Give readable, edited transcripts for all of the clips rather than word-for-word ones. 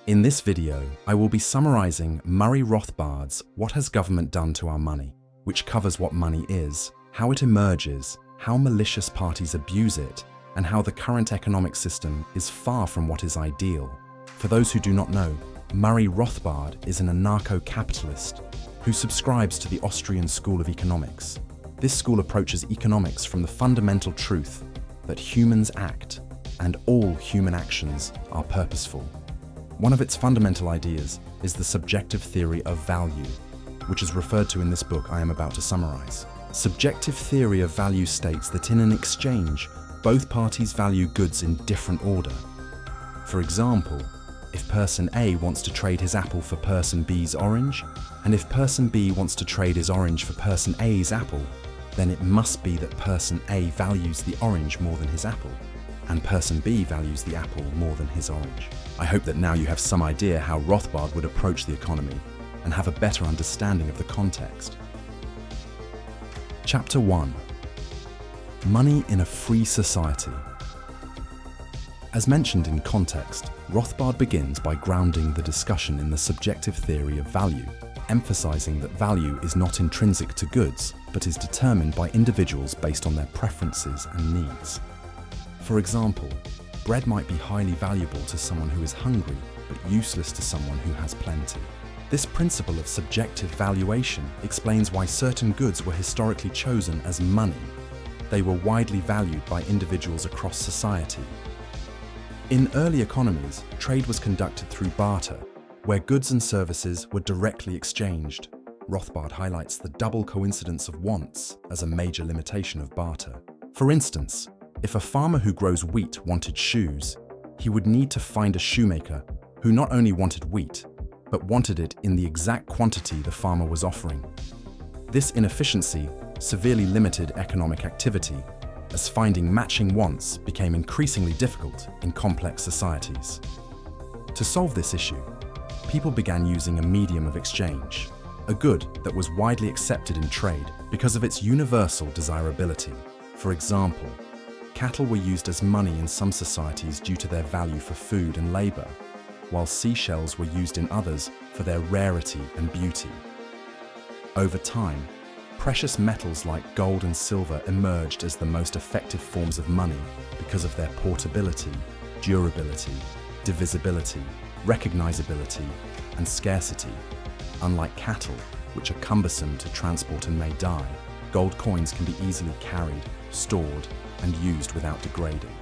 In this video, I will be summarizing Murray Rothbard's What Has Government Done to Our Money, which covers what money is, how it emerges, how malicious parties abuse it, and how the current economic system is far from what is ideal. For those who do not know, Murray Rothbard is an anarcho-capitalist who subscribes to the Austrian School of Economics. This school approaches economics from the fundamental truth that humans act, and all human actions are purposeful. One of its fundamental ideas is the subjective theory of value, which is referred to in this book I am about to summarize. Subjective theory of value states that in an exchange, both parties value goods in different order. For example, if person A wants to trade his apple for person B's orange, and if person B wants to trade his orange for person A's apple, then it must be that person A values the orange more than his apple, and person B values the apple more than his orange. I hope that now you have some idea how Rothbard would approach the economy and have a better understanding of the context. Chapter 1. Money in a Free Society. As mentioned in context, Rothbard begins by grounding the discussion in the subjective theory of value, emphasizing that value is not intrinsic to goods, but is determined by individuals based on their preferences and needs. For example, bread might be highly valuable to someone who is hungry, but useless to someone who has plenty. This principle of subjective valuation explains why certain goods were historically chosen as money. They were widely valued by individuals across society. In early economies, trade was conducted through barter, where goods and services were directly exchanged. Rothbard highlights the double coincidence of wants as a major limitation of barter. For instance, if a farmer who grows wheat wanted shoes, he would need to find a shoemaker who not only wanted wheat, but wanted it in the exact quantity the farmer was offering. This inefficiency severely limited economic activity, as finding matching wants became increasingly difficult in complex societies. To solve this issue, people began using a medium of exchange, a good that was widely accepted in trade because of its universal desirability. For example, cattle were used as money in some societies due to their value for food and labor, while seashells were used in others for their rarity and beauty. Over time, precious metals like gold and silver emerged as the most effective forms of money because of their portability, durability, divisibility, recognizability, and scarcity. Unlike cattle, which are cumbersome to transport and may die, gold coins can be easily carried, stored, and used without degrading.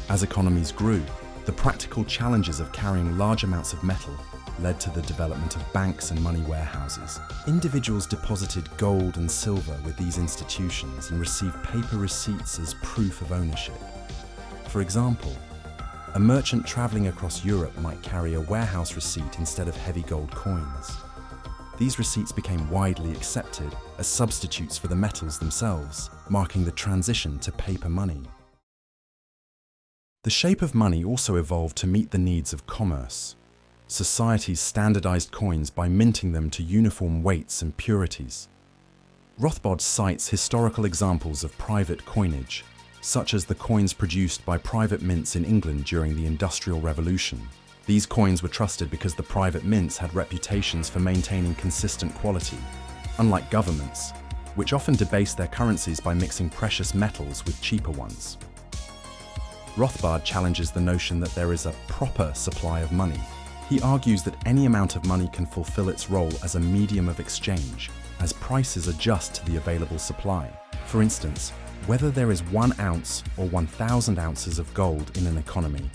As economies grew, the practical challenges of carrying large amounts of metal led to the development of banks and money warehouses. Individuals deposited gold and silver with these institutions and received paper receipts as proof of ownership. For example, a merchant traveling across Europe might carry a warehouse receipt instead of heavy gold coins. These receipts became widely accepted as substitutes for the metals themselves, marking the transition to paper money. The shape of money also evolved to meet the needs of commerce. Societies standardized coins by minting them to uniform weights and purities. Rothbard cites historical examples of private coinage, such as the coins produced by private mints in England during the Industrial Revolution. These coins were trusted because the private mints had reputations for maintaining consistent quality, unlike governments, which often debase their currencies by mixing precious metals with cheaper ones. Rothbard challenges the notion that there is a proper supply of money. He argues that any amount of money can fulfill its role as a medium of exchange, as prices adjust to the available supply. For instance, whether there is 1 ounce or 1,000 ounces of gold in an economy,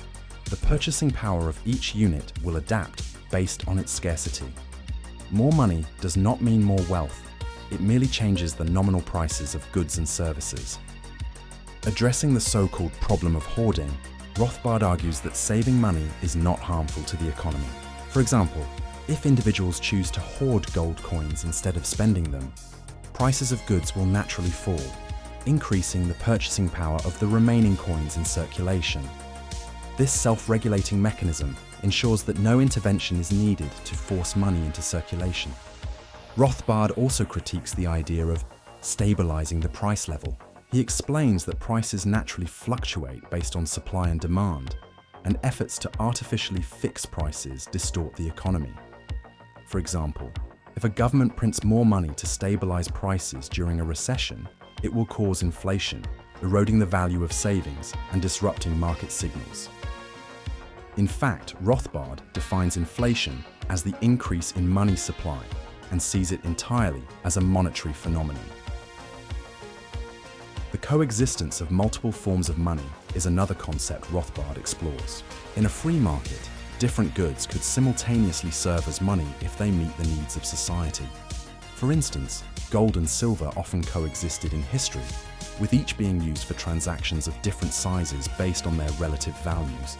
the purchasing power of each unit will adapt based on its scarcity. More money does not mean more wealth. It merely changes the nominal prices of goods and services. Addressing the so-called problem of hoarding, Rothbard argues that saving money is not harmful to the economy. For example, if individuals choose to hoard gold coins instead of spending them, prices of goods will naturally fall, increasing the purchasing power of the remaining coins in circulation. This self-regulating mechanism ensures that no intervention is needed to force money into circulation. Rothbard also critiques the idea of stabilizing the price level. He explains that prices naturally fluctuate based on supply and demand, and efforts to artificially fix prices distort the economy. For example, if a government prints more money to stabilize prices during a recession, it will cause inflation, eroding the value of savings and disrupting market signals. In fact, Rothbard defines inflation as the increase in money supply and sees it entirely as a monetary phenomenon. The coexistence of multiple forms of money is another concept Rothbard explores. In a free market, different goods could simultaneously serve as money if they meet the needs of society. For instance, gold and silver often coexisted in history, with each being used for transactions of different sizes based on their relative values.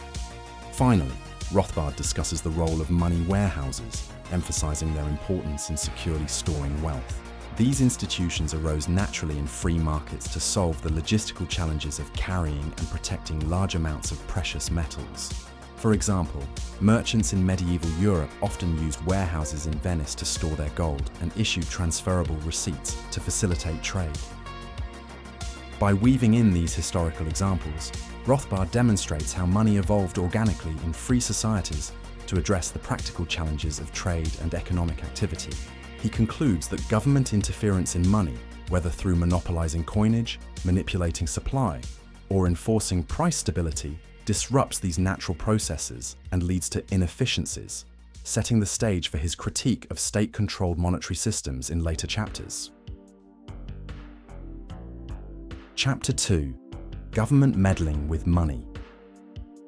Finally, Rothbard discusses the role of money warehouses, emphasizing their importance in securely storing wealth. These institutions arose naturally in free markets to solve the logistical challenges of carrying and protecting large amounts of precious metals. For example, merchants in medieval Europe often used warehouses in Venice to store their gold and issued transferable receipts to facilitate trade. By weaving in these historical examples, Rothbard demonstrates how money evolved organically in free societies to address the practical challenges of trade and economic activity. He concludes that government interference in money, whether through monopolizing coinage, manipulating supply, or enforcing price stability, disrupts these natural processes and leads to inefficiencies, setting the stage for his critique of state-controlled monetary systems in later chapters. Chapter 2. Government meddling with money.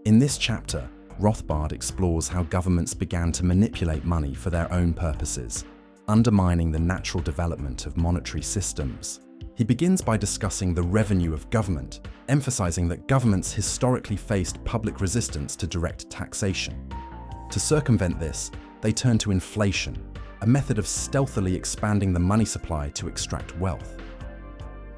In this chapter, Rothbard explores how governments began to manipulate money for their own purposes, undermining the natural development of monetary systems. He begins by discussing the revenue of government, emphasizing that governments historically faced public resistance to direct taxation. To circumvent this, they turned to inflation, a method of stealthily expanding the money supply to extract wealth.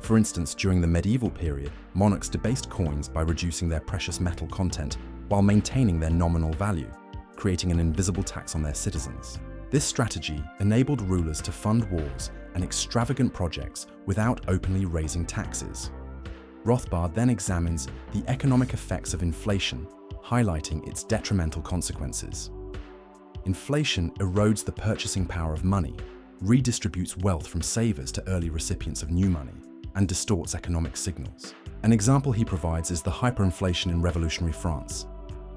For instance, during the medieval period, monarchs debased coins by reducing their precious metal content while maintaining their nominal value, creating an invisible tax on their citizens. This strategy enabled rulers to fund wars and extravagant projects without openly raising taxes. Rothbard then examines the economic effects of inflation, highlighting its detrimental consequences. Inflation erodes the purchasing power of money, redistributes wealth from savers to early recipients of new money, and distorts economic signals. An example he provides is the hyperinflation in revolutionary France,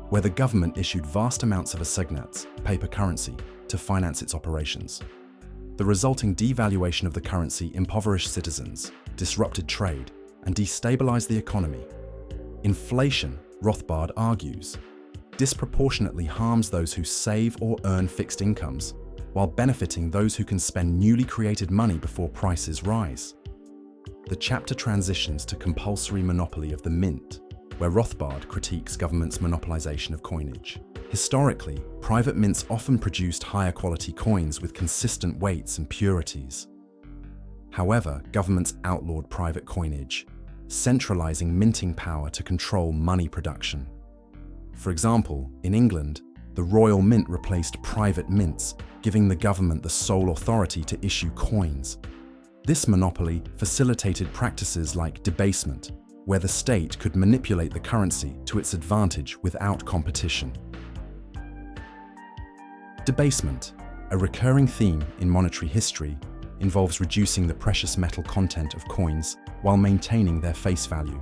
where the government issued vast amounts of assignats, paper currency, to finance its operations. The resulting devaluation of the currency impoverished citizens, disrupted trade, and destabilized the economy. Inflation, Rothbard argues, disproportionately harms those who save or earn fixed incomes, while benefiting those who can spend newly created money before prices rise. The chapter transitions to compulsory monopoly of the mint, where Rothbard critiques government's monopolization of coinage. Historically, private mints often produced higher quality coins with consistent weights and purities. However, governments outlawed private coinage, centralizing minting power to control money production. For example, in England, the Royal Mint replaced private mints, giving the government the sole authority to issue coins. This monopoly facilitated practices like debasement, where the state could manipulate the currency to its advantage without competition. Debasement, a recurring theme in monetary history, involves reducing the precious metal content of coins while maintaining their face value.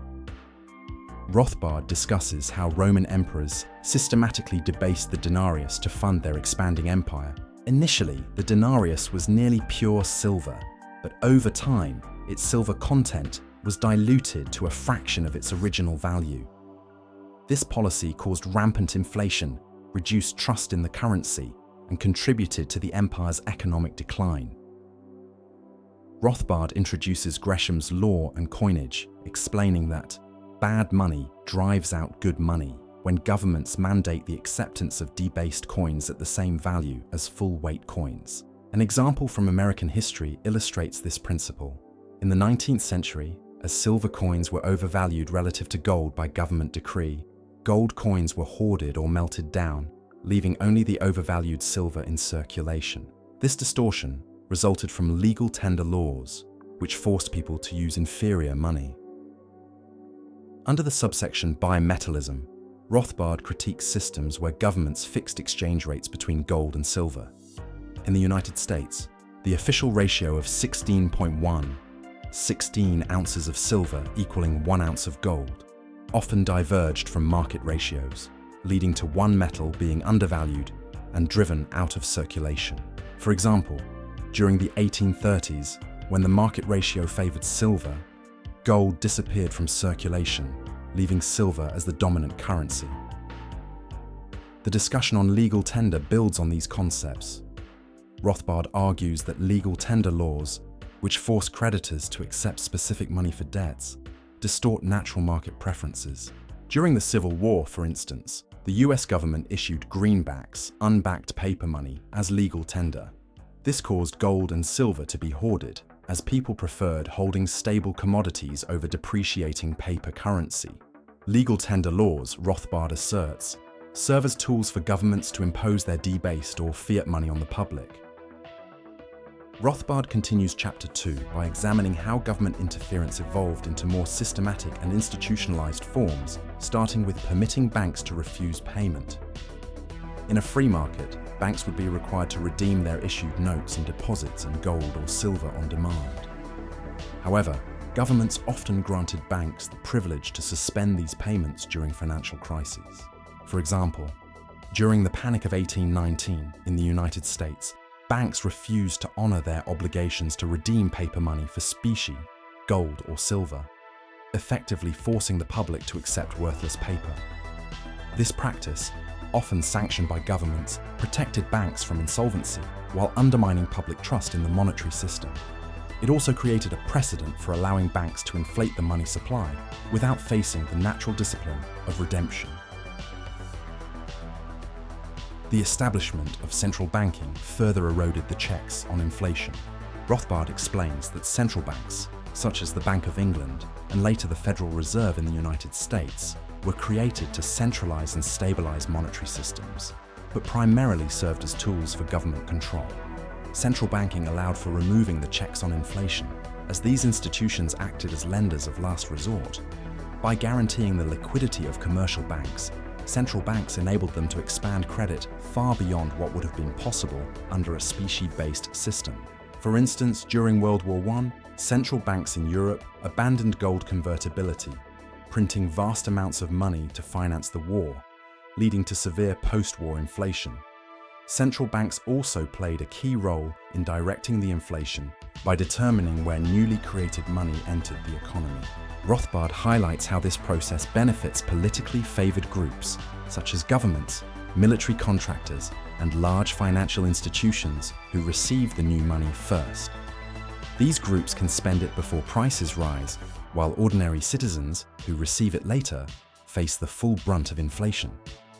Rothbard discusses how Roman emperors systematically debased the denarius to fund their expanding empire. Initially, the denarius was nearly pure silver, but over time, its silver content was diluted to a fraction of its original value. This policy caused rampant inflation, reduced trust in the currency, and contributed to the empire's economic decline. Rothbard introduces Gresham's law and coinage, explaining that bad money drives out good money when governments mandate the acceptance of debased coins at the same value as full-weight coins. An example from American history illustrates this principle. In the 19th century, as silver coins were overvalued relative to gold by government decree, gold coins were hoarded or melted down, leaving only the overvalued silver in circulation. This distortion resulted from legal tender laws, which forced people to use inferior money. Under the subsection bimetallism, Rothbard critiques systems where governments fixed exchange rates between gold and silver. In the United States, the official ratio of 16.1, 16 ounces of silver equaling 1 ounce of gold, often diverged from market ratios, leading to one metal being undervalued and driven out of circulation. For example, during the 1830s, when the market ratio favored silver, gold disappeared from circulation, leaving silver as the dominant currency. The discussion on legal tender builds on these concepts. Rothbard argues that legal tender laws, which force creditors to accept specific money for debts, distort natural market preferences. During the Civil War, for instance, the US government issued greenbacks, unbacked paper money, as legal tender. This caused gold and silver to be hoarded, as people preferred holding stable commodities over depreciating paper currency. Legal tender laws, Rothbard asserts, serve as tools for governments to impose their debased or fiat money on the public. Rothbard continues Chapter 2 by examining how government interference evolved into more systematic and institutionalized forms, starting with permitting banks to refuse payment. In a free market, banks would be required to redeem their issued notes and deposits in gold or silver on demand. However, governments often granted banks the privilege to suspend these payments during financial crises. For example, during the Panic of 1819 in the United States, banks refused to honor their obligations to redeem paper money for specie, gold or silver, effectively forcing the public to accept worthless paper. This practice, often sanctioned by governments, protected banks from insolvency while undermining public trust in the monetary system. It also created a precedent for allowing banks to inflate the money supply without facing the natural discipline of redemption. The establishment of central banking further eroded the checks on inflation. Rothbard explains that central banks, such as the Bank of England and later the Federal Reserve in the United States, were created to centralize and stabilize monetary systems, but primarily served as tools for government control. Central banking allowed for removing the checks on inflation, as these institutions acted as lenders of last resort. By guaranteeing the liquidity of commercial banks, central banks enabled them to expand credit far beyond what would have been possible under a specie-based system. For instance, during World War I, central banks in Europe abandoned gold convertibility, printing vast amounts of money to finance the war, leading to severe post-war inflation. Central banks also played a key role in directing the inflation by determining where newly created money entered the economy. Rothbard highlights how this process benefits politically favored groups, such as governments, military contractors, and large financial institutions who receive the new money first. These groups can spend it before prices rise, while ordinary citizens, who receive it later, face the full brunt of inflation.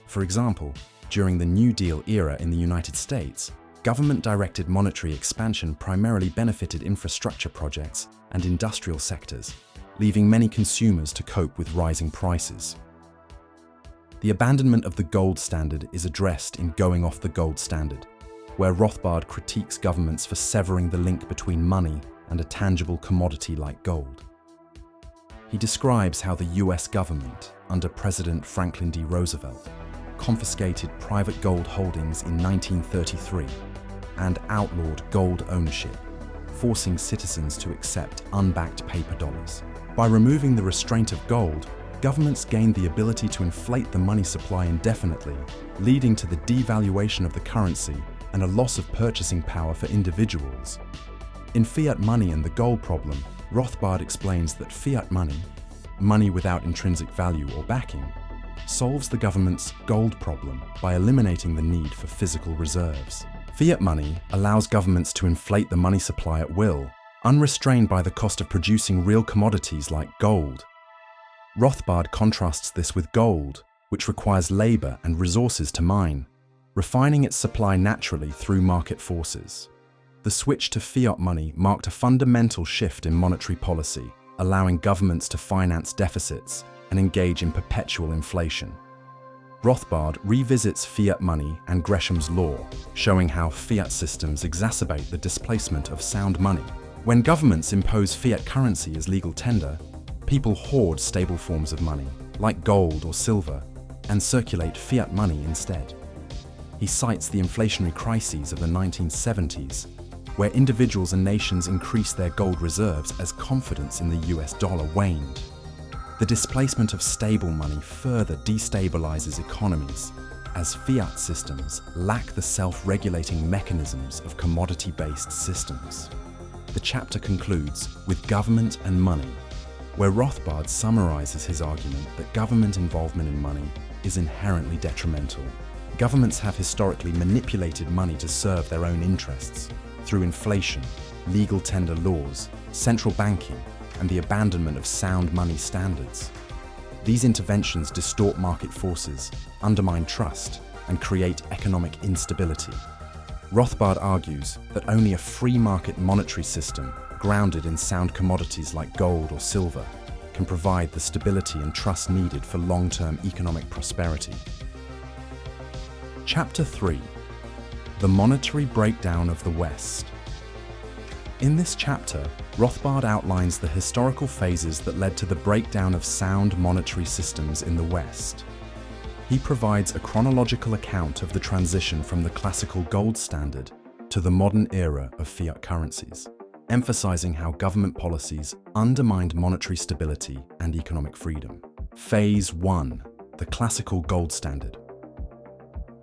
For example, during the New Deal era in the United States, government-directed monetary expansion primarily benefited infrastructure projects and industrial sectors, leaving many consumers to cope with rising prices. The abandonment of the gold standard is addressed in Going Off the Gold Standard, where Rothbard critiques governments for severing the link between money and a tangible commodity like gold. He describes how the US government, under President Franklin D. Roosevelt, confiscated private gold holdings in 1933 and outlawed gold ownership, forcing citizens to accept unbacked paper dollars. By removing the restraint of gold, governments gained the ability to inflate the money supply indefinitely, leading to the devaluation of the currency and a loss of purchasing power for individuals. In Fiat Money and the Gold Problem, Rothbard explains that fiat money, money without intrinsic value or backing, solves the government's gold problem by eliminating the need for physical reserves. Fiat money allows governments to inflate the money supply at will, unrestrained by the cost of producing real commodities like gold. Rothbard contrasts this with gold, which requires labor and resources to mine, refining its supply naturally through market forces. The switch to fiat money marked a fundamental shift in monetary policy, allowing governments to finance deficits and engage in perpetual inflation. Rothbard revisits fiat money and Gresham's law, showing how fiat systems exacerbate the displacement of sound money. When governments impose fiat currency as legal tender, people hoard stable forms of money, like gold or silver, and circulate fiat money instead. He cites the inflationary crises of the 1970s, where individuals and nations increased their gold reserves as confidence in the US dollar waned. The displacement of stable money further destabilizes economies, as fiat systems lack the self-regulating mechanisms of commodity-based systems. The chapter concludes with government and money, where Rothbard summarizes his argument that government involvement in money is inherently detrimental. Governments have historically manipulated money to serve their own interests through inflation, legal tender laws, central banking, and the abandonment of sound money standards. These interventions distort market forces, undermine trust, and create economic instability. Rothbard argues that only a free market monetary system grounded in sound commodities like gold or silver can provide the stability and trust needed for long-term economic prosperity. Chapter 3: The Monetary Breakdown of the West. In this chapter, Rothbard outlines the historical phases that led to the breakdown of sound monetary systems in the West. He provides a chronological account of the transition from the classical gold standard to the modern era of fiat currencies, emphasizing how government policies undermined monetary stability and economic freedom. Phase 1: The classical gold standard.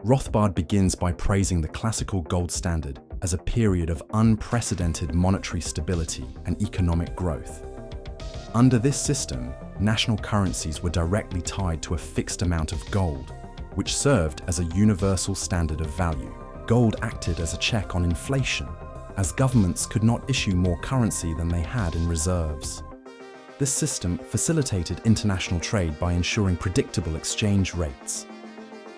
Rothbard begins by praising the classical gold standard as a period of unprecedented monetary stability and economic growth. Under this system, national currencies were directly tied to a fixed amount of gold, which served as a universal standard of value. Gold acted as a check on inflation, as governments could not issue more currency than they had in reserves. This system facilitated international trade by ensuring predictable exchange rates.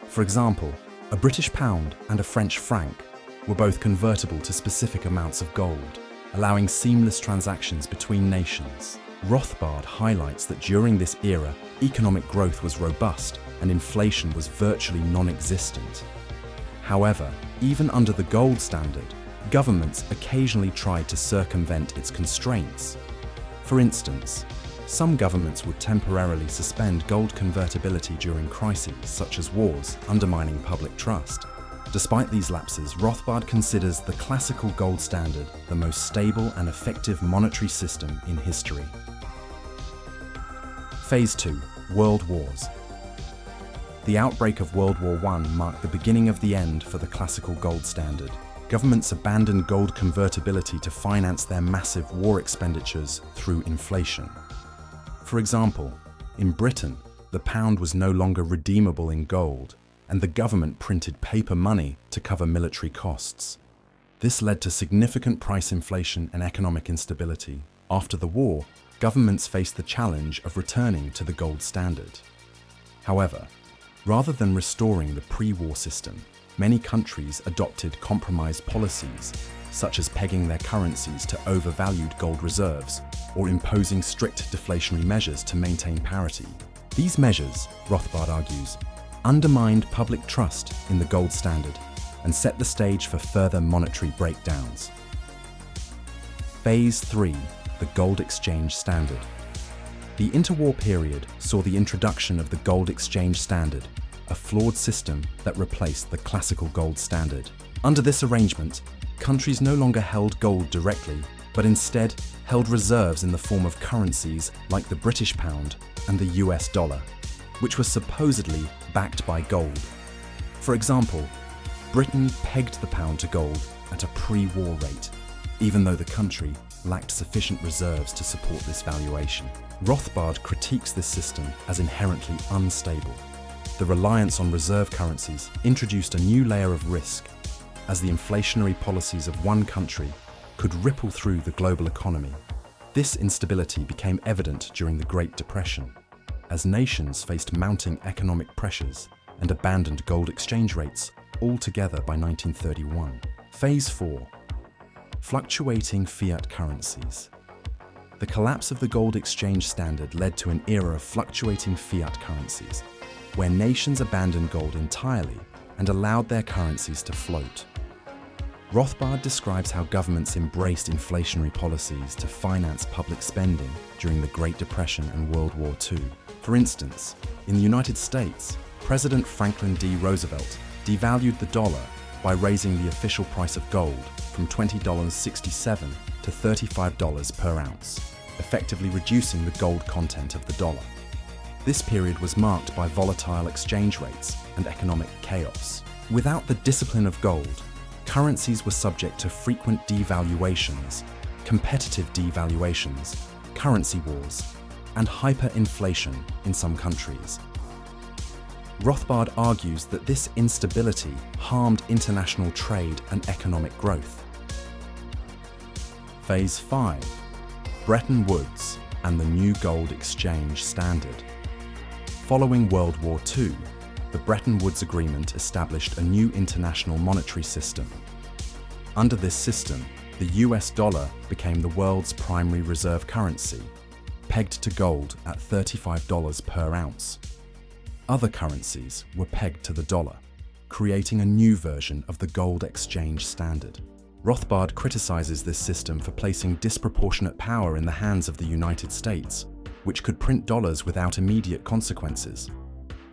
For example, a British pound and a French franc were both convertible to specific amounts of gold, allowing seamless transactions between nations. Rothbard highlights that during this era, economic growth was robust and inflation was virtually non-existent. However, even under the gold standard, governments occasionally tried to circumvent its constraints. For instance, some governments would temporarily suspend gold convertibility during crises such as wars, undermining public trust. Despite these lapses, Rothbard considers the classical gold standard the most stable and effective monetary system in history. Phase 2: World Wars. The outbreak of World War I marked the beginning of the end for the classical gold standard. Governments abandoned gold convertibility to finance their massive war expenditures through inflation. For example, in Britain, the pound was no longer redeemable in gold, and the government printed paper money to cover military costs. This led to significant price inflation and economic instability. After the war, governments faced the challenge of returning to the gold standard. However, rather than restoring the pre-war system, many countries adopted compromise policies, such as pegging their currencies to overvalued gold reserves or imposing strict deflationary measures to maintain parity. These measures, Rothbard argues, undermined public trust in the gold standard and set the stage for further monetary breakdowns. Phase 3: The Gold Exchange Standard. The interwar period saw the introduction of the gold exchange standard, a flawed system that replaced the classical gold standard. Under this arrangement, countries no longer held gold directly, but instead held reserves in the form of currencies like the British pound and the US dollar, which were supposedly backed by gold. For example, Britain pegged the pound to gold at a pre-war rate, even though the country lacked sufficient reserves to support this valuation. Rothbard critiques this system as inherently unstable. The reliance on reserve currencies introduced a new layer of risk, as the inflationary policies of one country could ripple through the global economy. This instability became evident during the Great Depression, as nations faced mounting economic pressures and abandoned gold exchange rates altogether by 1931. Phase 4: Fluctuating fiat currencies. The collapse of the gold exchange standard led to an era of fluctuating fiat currencies, where nations abandoned gold entirely and allowed their currencies to float. Rothbard describes how governments embraced inflationary policies to finance public spending during the Great Depression and World War II. For instance, in the United States, President Franklin D. Roosevelt devalued the dollar by raising the official price of gold from $20.67 to $35 per ounce, effectively reducing the gold content of the dollar. This period was marked by volatile exchange rates and economic chaos. Without the discipline of gold, currencies were subject to frequent devaluations, competitive devaluations, currency wars, and hyperinflation in some countries. Rothbard argues that this instability harmed international trade and economic growth. Phase 5. Bretton Woods and the new gold exchange standard. Following World War II, the Bretton Woods Agreement established a new international monetary system. Under this system, the US dollar became the world's primary reserve currency, pegged to gold at $35 per ounce. Other currencies were pegged to the dollar, creating a new version of the gold exchange standard. Rothbard criticizes this system for placing disproportionate power in the hands of the United States, which could print dollars without immediate consequences.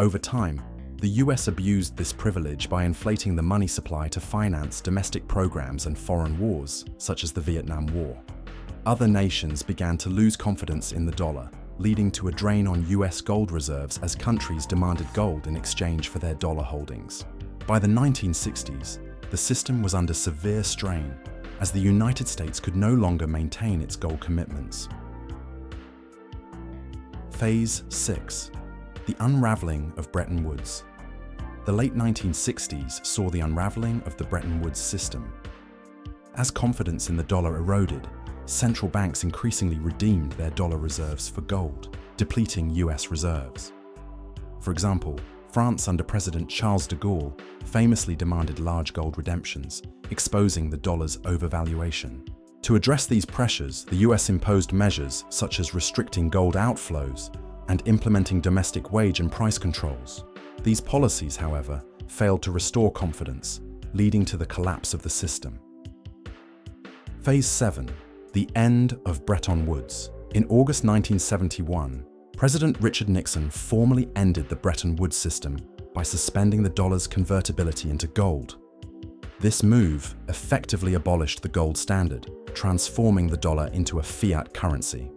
Over time, the US abused this privilege by inflating the money supply to finance domestic programs and foreign wars, such as the Vietnam War. Other nations began to lose confidence in the dollar, leading to a drain on US gold reserves as countries demanded gold in exchange for their dollar holdings. By the 1960s, the system was under severe strain, as the United States could no longer maintain its gold commitments. Phase 6. The unraveling of Bretton Woods. The late 1960s saw the unraveling of the Bretton Woods system. As confidence in the dollar eroded, central banks increasingly redeemed their dollar reserves for gold, depleting US reserves. For example, France under President Charles de Gaulle famously demanded large gold redemptions, exposing the dollar's overvaluation. To address these pressures, the US imposed measures such as restricting gold outflows and implementing domestic wage and price controls. These policies, however, failed to restore confidence, leading to the collapse of the system. Phase 7. The end of Bretton Woods. In August 1971, President Richard Nixon formally ended the Bretton Woods system by suspending the dollar's convertibility into gold. This move effectively abolished the gold standard, transforming the dollar into a fiat currency.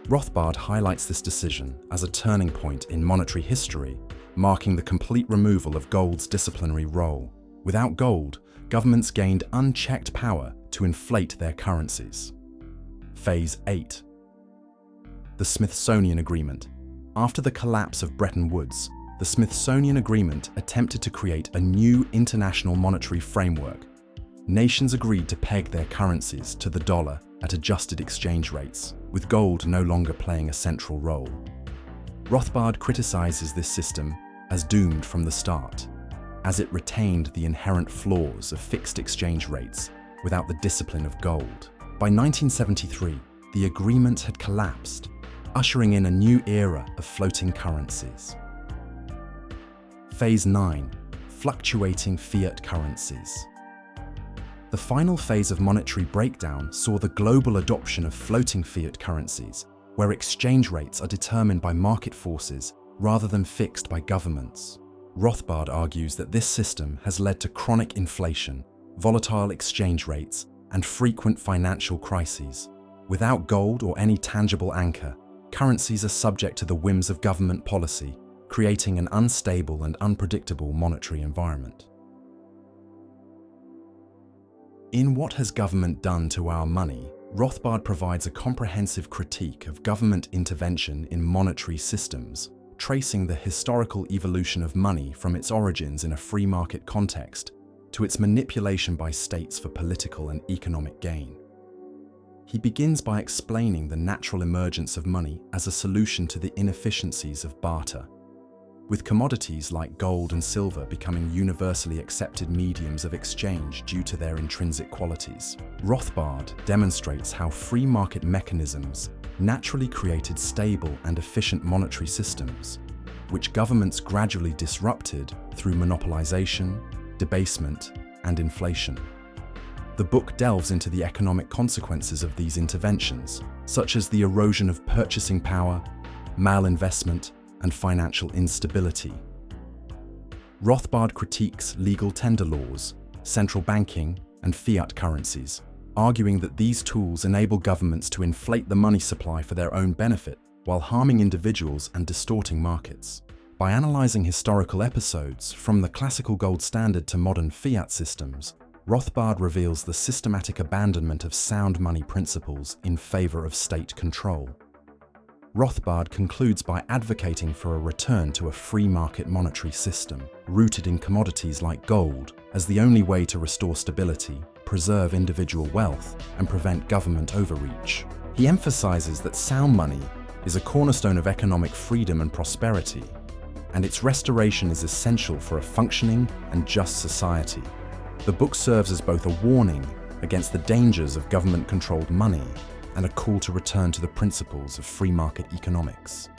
Rothbard highlights this decision as a turning point in monetary history, marking the complete removal of gold's disciplinary role. Without gold, governments gained unchecked power to inflate their currencies. Phase 8. The Smithsonian Agreement. After the collapse of Bretton Woods, the Smithsonian Agreement attempted to create a new international monetary framework. Nations agreed to peg their currencies to the dollar at adjusted exchange rates, with gold no longer playing a central role. Rothbard criticizes this system as doomed from the start, as it retained the inherent flaws of fixed exchange rates without the discipline of gold. By 1973, the agreement had collapsed, ushering in a new era of floating currencies. Phase 9. Fluctuating fiat currencies. The final phase of monetary breakdown saw the global adoption of floating fiat currencies, where exchange rates are determined by market forces rather than fixed by governments. Rothbard argues that this system has led to chronic inflation, volatile exchange rates, and frequent financial crises. Without gold or any tangible anchor, currencies are subject to the whims of government policy, creating an unstable and unpredictable monetary environment. In What Has Government Done to Our Money?, Rothbard provides a comprehensive critique of government intervention in monetary systems, tracing the historical evolution of money from its origins in a free market context to its manipulation by states for political and economic gain. He begins by explaining the natural emergence of money as a solution to the inefficiencies of barter, with commodities like gold and silver becoming universally accepted mediums of exchange due to their intrinsic qualities. Rothbard demonstrates how free market mechanisms naturally created stable and efficient monetary systems, which governments gradually disrupted through monopolization, debasement, and inflation. The book delves into the economic consequences of these interventions, such as the erosion of purchasing power, malinvestment, and financial instability. Rothbard critiques legal tender laws, central banking, and fiat currencies, arguing that these tools enable governments to inflate the money supply for their own benefit while harming individuals and distorting markets. By analyzing historical episodes from the classical gold standard to modern fiat systems, Rothbard reveals the systematic abandonment of sound money principles in favor of state control. Rothbard concludes by advocating for a return to a free market monetary system, rooted in commodities like gold, as the only way to restore stability, preserve individual wealth, and prevent government overreach. He emphasizes that sound money is a cornerstone of economic freedom and prosperity, and its restoration is essential for a functioning and just society. The book serves as both a warning against the dangers of government-controlled money and a call to return to the principles of free market economics.